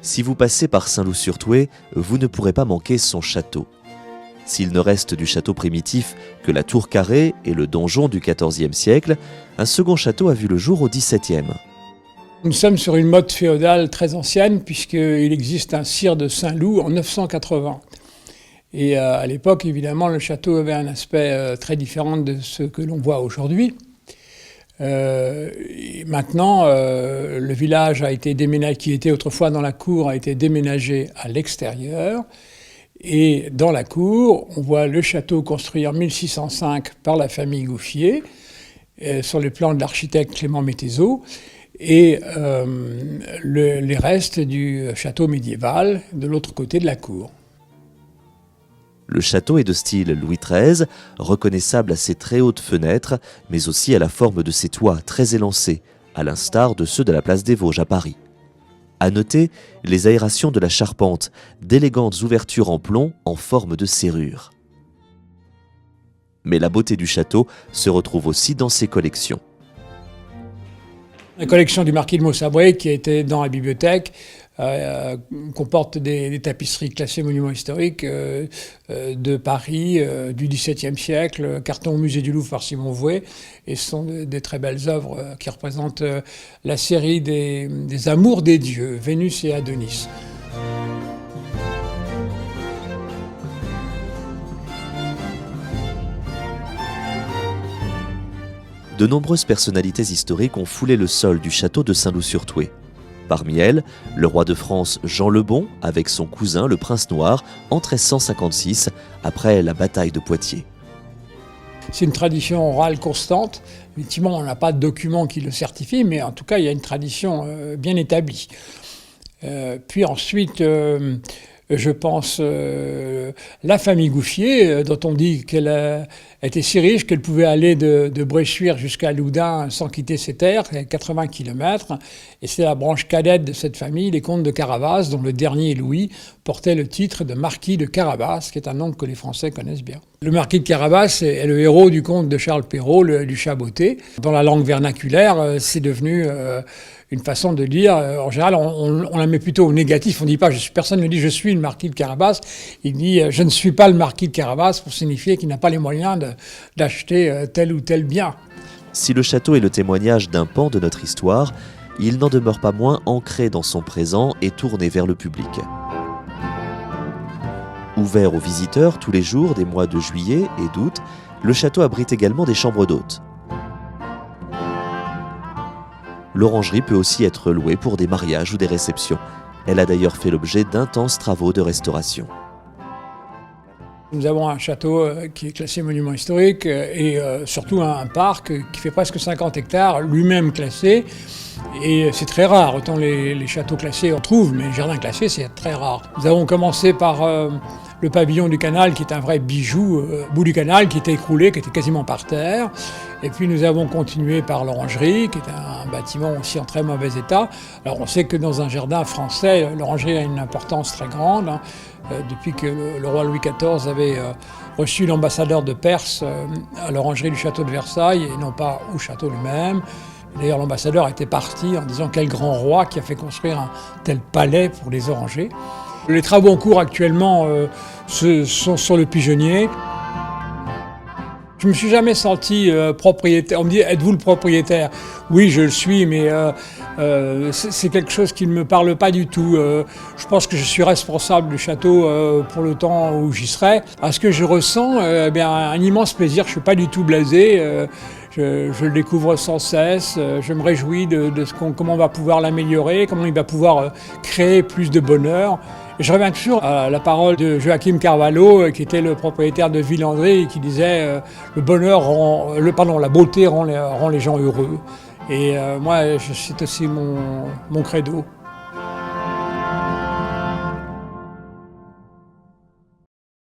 Si vous passez par Saint-Loup-sur-Thouet, vous ne pourrez pas manquer son château. S'il ne reste du château primitif que la tour carrée et le donjon du XIVe siècle, un second château a vu le jour au XVIIe. Nous sommes sur une motte féodale très ancienne puisqu'il existe un sire de Saint-Loup en 980. Et à l'époque, évidemment, le château avait un aspect très différent de ce que l'on voit aujourd'hui. Maintenant, le village a été déménagé, qui était autrefois dans la cour, a été déménagé à l'extérieur. Et dans la cour, on voit le château construit en 1605 par la famille Gouffier, sur les plans de l'architecte Clément Métézeau, et les restes du château médiéval de l'autre côté de la cour. Le château est de style Louis XIII, reconnaissable à ses très hautes fenêtres, mais aussi à la forme de ses toits très élancés, à l'instar de ceux de la place des Vosges à Paris. À noter les aérations de la charpente, d'élégantes ouvertures en plomb en forme de serrure. Mais la beauté du château se retrouve aussi dans ses collections. La collection du marquis de Maussabret, qui était dans la bibliothèque, comporte des tapisseries classées monuments historiques de Paris du XVIIe siècle, carton au musée du Louvre par Simon Vouet, et ce sont des très belles œuvres qui représentent la série des amours des dieux, Vénus et Adonis. De nombreuses personnalités historiques ont foulé le sol du château de Saint-Loup-sur-Thouet. Parmi elles, le roi de France Jean le Bon avec son cousin le prince Noir en 1356, après la bataille de Poitiers. C'est une tradition orale constante. Effectivement, on n'a pas de document qui le certifie, mais en tout cas, il y a une tradition bien établie. Puis ensuite, je pense la famille Gouffier, dont on dit qu'elle était si riche qu'elle pouvait aller de Bressuire jusqu'à Loudun sans quitter ses terres, 80 km. Et c'est la branche cadette de cette famille, les comtes de Carabas, dont le dernier Louis portait le titre de marquis de Carabas, qui est un nom que les Français connaissent bien. Le marquis de Carabas est le héros du conte de Charles Perrault, du Chaboté. Dans la langue vernaculaire, c'est devenu une façon de dire. En général, on la met plutôt au négatif. On ne dit pas, personne ne dit je suis le marquis de Carabas. Il dit je ne suis pas le marquis de Carabas pour signifier qu'il n'a pas les moyens d'acheter tel ou tel bien. Si le château est le témoignage d'un pan de notre histoire, il n'en demeure pas moins ancré dans son présent et tourné vers le public. Ouvert aux visiteurs tous les jours des mois de juillet et d'août, le château abrite également des chambres d'hôtes. L'orangerie peut aussi être louée pour des mariages ou des réceptions. Elle a d'ailleurs fait l'objet d'intenses travaux de restauration. Nous avons un château qui est classé monument historique et surtout un parc qui fait presque 50 hectares, lui-même classé. Et c'est très rare, autant les châteaux classés on trouve, mais les jardins classés c'est très rare. Nous avons commencé par le pavillon du canal qui est un vrai bijou, bout du canal qui était écroulé, qui était quasiment par terre. Et puis nous avons continué par l'orangerie, qui est un bâtiment aussi en très mauvais état. Alors on sait que dans un jardin français, l'orangerie a une importance très grande, hein, depuis que le roi Louis XIV avait reçu l'ambassadeur de Perse à l'orangerie du château de Versailles, et non pas au château lui-même. D'ailleurs, l'ambassadeur était parti en disant quel grand roi qui a fait construire un tel palais pour les orangers. Les travaux en cours actuellement sont sur le pigeonnier. Je ne me suis jamais senti propriétaire. On me dit, êtes-vous le propriétaire? Oui, je le suis, mais c'est quelque chose qui ne me parle pas du tout. Je pense que je suis responsable du château pour le temps où j'y serai. À ce que je ressens, un immense plaisir. Je ne suis pas du tout blasé. Je le découvre sans cesse. Je me réjouis de comment on va pouvoir l'améliorer, comment il va pouvoir créer plus de bonheur. Et je reviens toujours à la parole de Joachim Carvalho, qui était le propriétaire de Villandré, et qui disait la beauté rend les gens heureux. Et moi, c'est aussi mon credo.